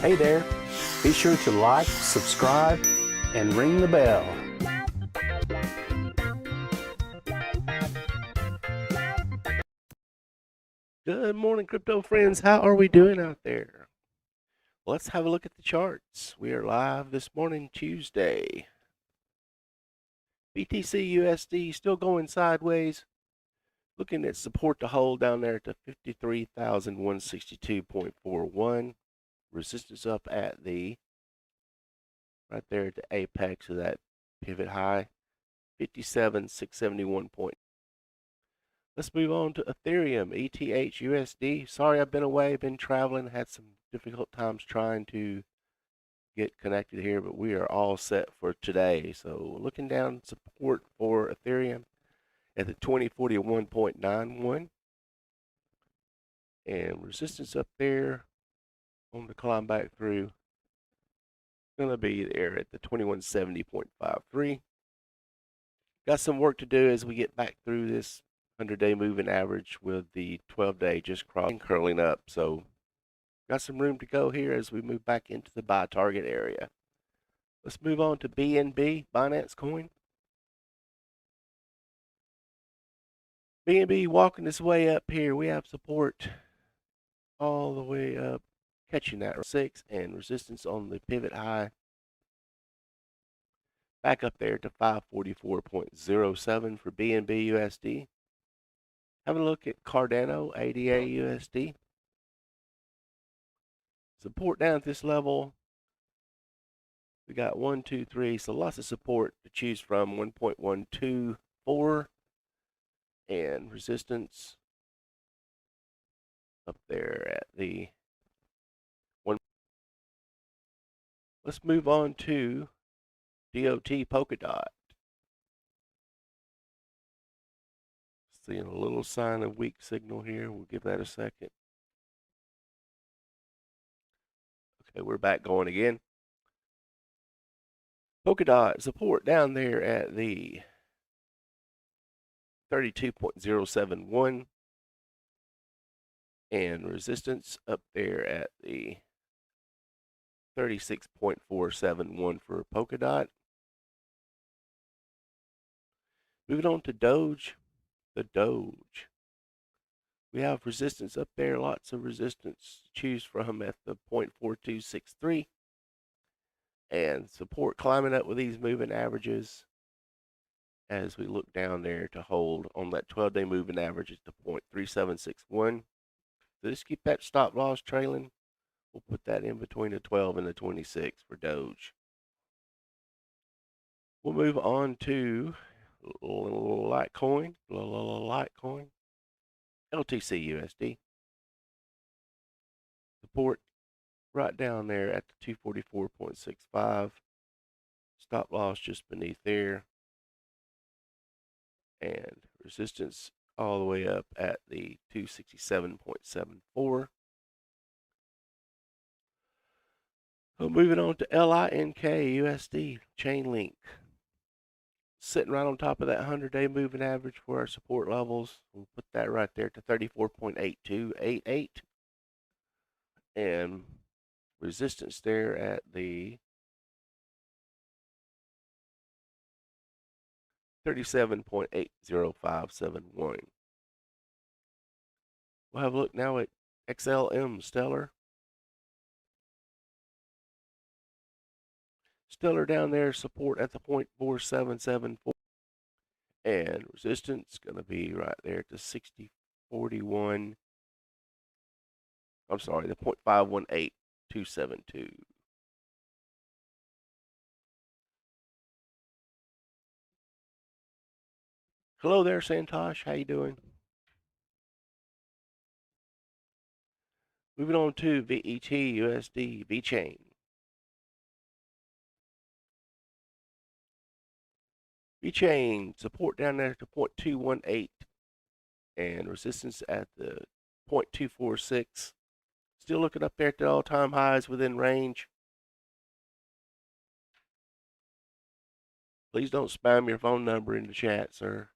Hey there, be sure to like, subscribe, and ring the bell. Good morning, crypto friends. How are we doing out there? Let's have a look at the charts. We are live this morning, Tuesday. BTC USD still going sideways. Looking at support to hold down there to 53,162.41. Resistance up at the, right there at the apex of that pivot high, 57,671. Let's move on to Ethereum, ETH Sorry I've been away, been traveling, had some difficult times trying to get connected here, but we are all set for today. So looking down support for Ethereum at the 2041.91 and resistance up there on the climb back through going to be there at the 2170.53. Got some work to do as we get back through this 100-day moving average with the 12-day just crossing curling up. So got some room to go here as we move back into the buy target area. Let's move on to BNB, Binance Coin. BNB walking its way up here. We have support all the way up, catching that 6 and resistance on the pivot high. Back up there to 544.07 for BNB USD. Having a look at Cardano, ADA USD. Support down at this level. We got 1, 2, 3, so lots of support to choose from. 1.124 and resistance up there at the 1. Let's move on to DOT PolkaDot. Seeing a little sign of weak signal here. We'll give that a second. Okay, we're back going again. PolkaDot support down there at the 32.071 and resistance up there at the 36.471 for PolkaDot. Moving on to Doge, the Doge. We have resistance up there, lots of resistance to choose from at the 0.4263. And support climbing up with these moving averages as we look down there to hold on that 12-day moving average at the 0.3761. So just keep that stop loss trailing. We'll put that in between the 12 and the 26 for Doge. We'll move on to Litecoin, LTC USD. Support right down there at the 244.65. Stop loss just beneath there. And resistance all the way up at the 267.74. So moving on to LINK USD, Chainlink. Sitting right on top of that 100-day moving average for our support levels. We'll put that right there to 34.8288. And resistance there at the 37.80571. We'll have a look now at XLM Stellar. Stellar down there, support at the 0.4774. And resistance going to be right there to 6041. I'm sorry, the 0.518272. Hello there, Santosh. How you doing? Moving on to VTHO Vechain. Vechain support down there to 0.218 and resistance at the 0.246. Still looking up there at the all-time highs within range. Please don't spam your phone number in the chat, sir.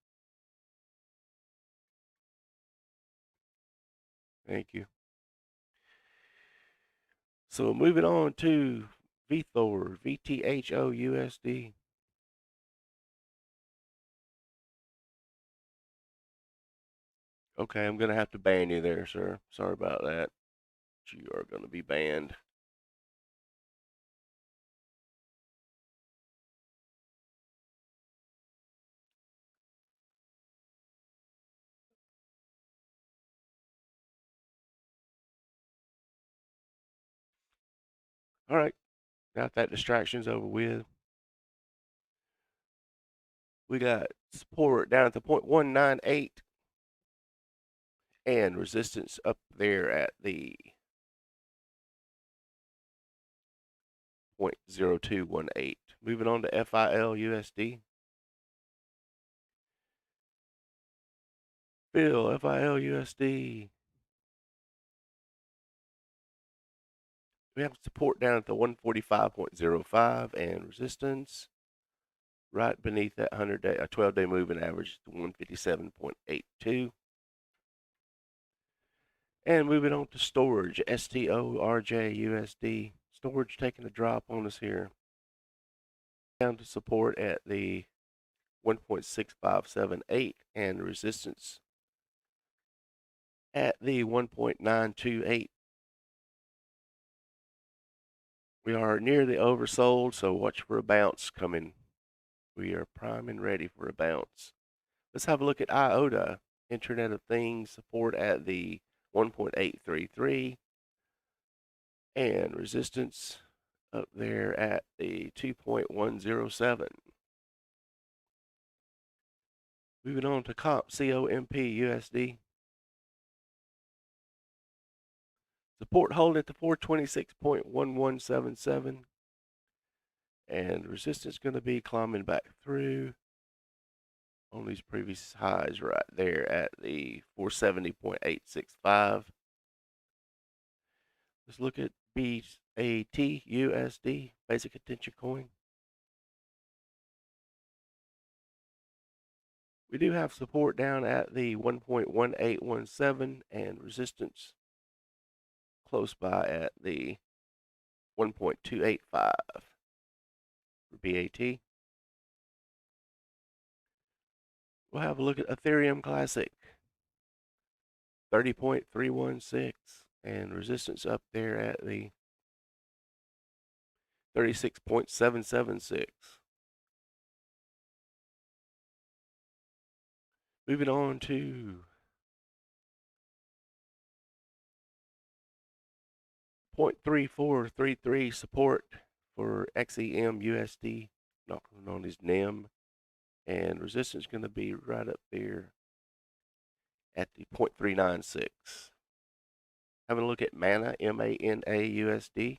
Thank you. So moving on to Vethor, VTHO USD. Okay, I'm going to have to ban you there, sir. Sorry about that. You are going to be banned. All right, got that distractions over with. We got support down at the 0.198 and resistance up there at the 0.0218. Moving on to FIL USD. FIL USD. We have support down at the 145.05 and resistance right beneath that 12-day moving average, the 157.82. And moving on to Storj, STORJ USD. Storj taking a drop on us here. Down to support at the 1.6578 and resistance at the 1.928. We are near the oversold, so watch for a bounce coming. We are prime and ready for a bounce. Let's have a look at IOTA, Internet of Things, support at the 1.833 and resistance up there at the 2.107. Moving on to COMP, COMP USD. Support holding at the 426.1177. And resistance going to be climbing back through on these previous highs right there at the 470.865. Let's look at BAT USD, basic attention coin. We do have support down at the 1.1817 and resistance close by at the 1.285 for BAT. We'll have a look at Ethereum Classic, 30.316 and resistance up there at the 36.776. Moving on to 0.3433 support for XEM USD, knocking on his NEM, and resistance going to be right up there at the 0.396. Having a look at Mana, MANA USD.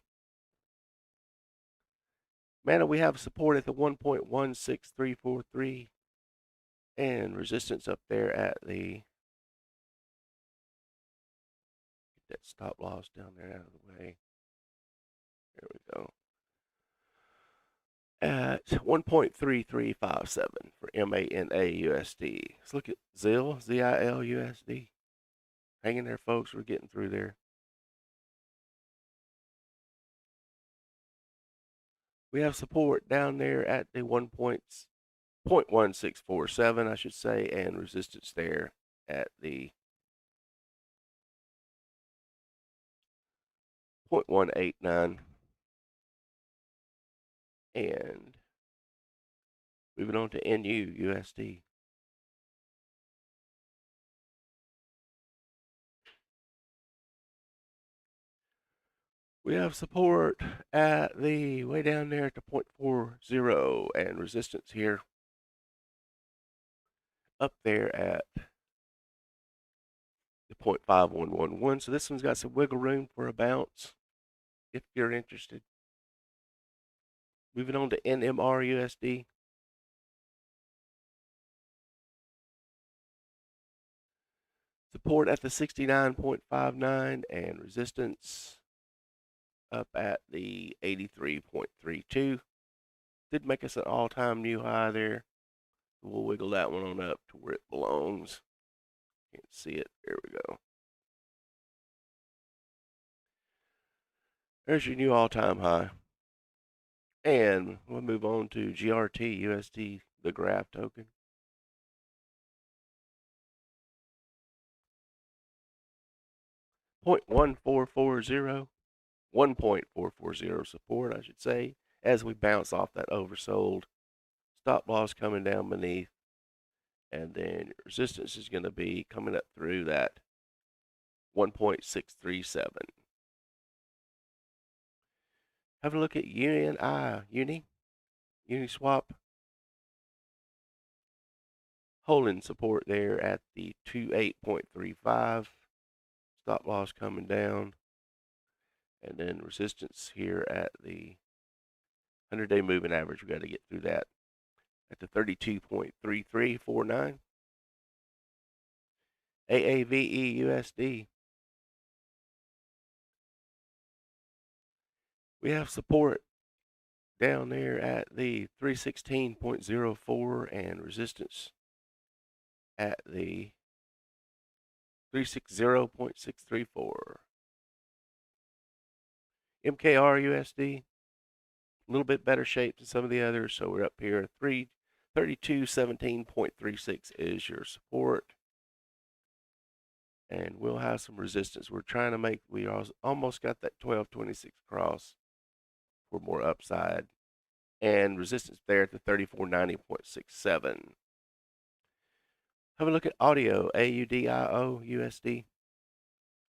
Mana, we have support at the 1.16343 and resistance up there at the, get that stop loss down there out of the way. There we go. At 1.3357 for MANA USD. Let's look at ZIL, ZIL USD. Hanging there, folks. We're getting through there. We have support down there at the 0.1647, I should say, and resistance there at the 0.189. And moving on to NU USD. We have support at the way down there at the 0.40 and resistance here up there at the 0.5111. So this one's got some wiggle room for a bounce if you're interested. Moving on to NMR USD. Support at the 69.59 and resistance up at the 83.32. Did make us an all-time new high there. We'll wiggle that one on up to where it belongs. Can't see it. There we go. There's your new all-time high. And we'll move on to GRT USD, the graph token. .1440, 1.440 support, I should say, as we bounce off that oversold. Stop loss coming down beneath. And then resistance is going to be coming up through that 1.637. Have a look at Uniswap. Holding support there at the 28.35. Stop loss coming down. And then resistance here at the 100-day moving average. We've got to get through that at the 32.3349. AAVE USD. We have support down there at the 316.04 and resistance at the 360.634. MKR USD, a little bit better shape than some of the others, so we're up here. 3217.36 is your support. And we'll have some resistance. We're trying to make, we almost got that 1226 cross for more upside. And resistance there at the 3490.67. Have a look at audio, AUDIO USD.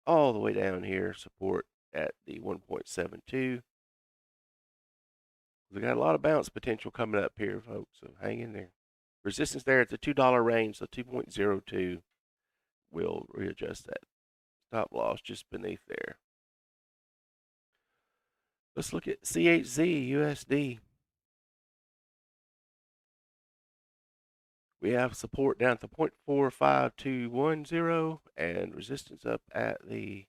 All the way down here, support at the 1.72. We got a lot of bounce potential coming up here, folks, so hang in there. Resistance there at the $2 range, so 2.02. We'll readjust that stop loss just beneath there. Let's look at CHZ USD. We have support down to 0.45210 and resistance up at the,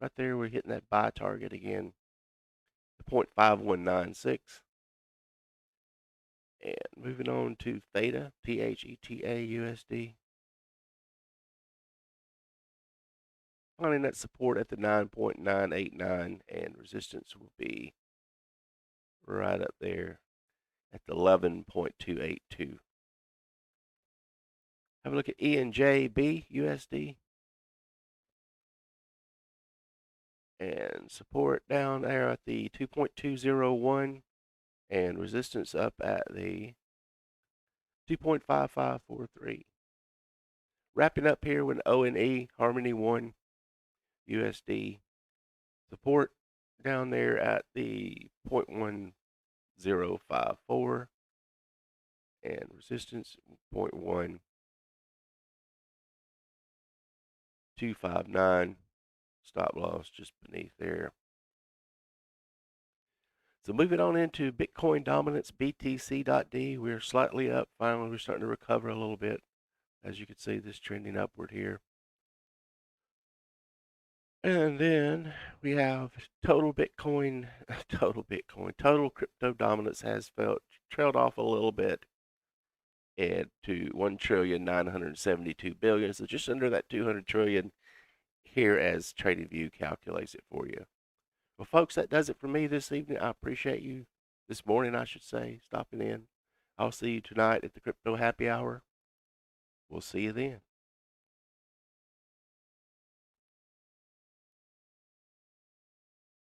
right there, we're hitting that buy target again, the 0.5196. And moving on to Theta, THETA USD. Finding that support at the 9.989 and resistance will be right up there at the 11.282. Have a look at ENJB USD. And support down there at the 2.201 and resistance up at the 2.5543. Wrapping up here with ONE, Harmony 1 USD. Support down there at the 0.1054 and resistance 0.1259. Stop loss just beneath there. So moving on into Bitcoin dominance, BTC.D. We're slightly up. Finally, we're starting to recover a little bit. As you can see, this trending upward here. And then we have total crypto dominance has trailed off a little bit and to 1,972,000,000,000. So just under that 200 trillion here as TradingView calculates it for you. Well, folks, that does it for me this evening. I appreciate you, this morning, I should say, stopping in. I'll see you tonight at the Crypto Happy Hour. We'll see you then.